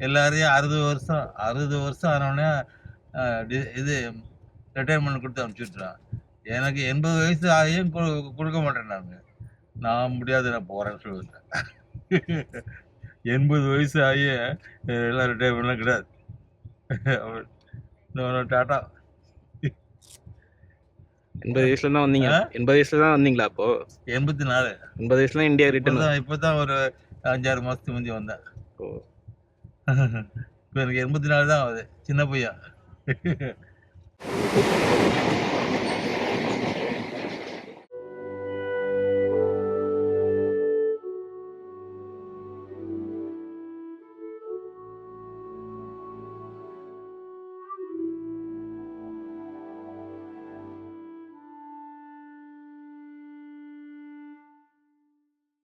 எல்லாரையும் 60 வருஷம் ஆனோடனே இது ரிட்டையர்மெண்ட் கொடுத்து அனுப்பிச்சி விட்டுறான். எனக்கு 80 வயசு ஆகியும் கொடுக்க மாட்டேன். நான் முடியாது, நான் போறேன்னு சொல்லுவேன். 80 வயசு ஆகி எல்லாம் ரிட்டையர்மெண்ட்லாம் கிடையாது. டாட்டா. 80 வயசுல தான் வந்தீங்க? 80 வயசுல தான் வந்தீங்களா? அப்போ 84. 80 வயசுல இந்தியா ரிட்டர்ன். இப்பதான் ஒரு 5-6 மாசத்துக்கு முந்தி வந்தேன். இப்போ எனக்கு 84 தான் ஆகுது, சின்ன பையன்.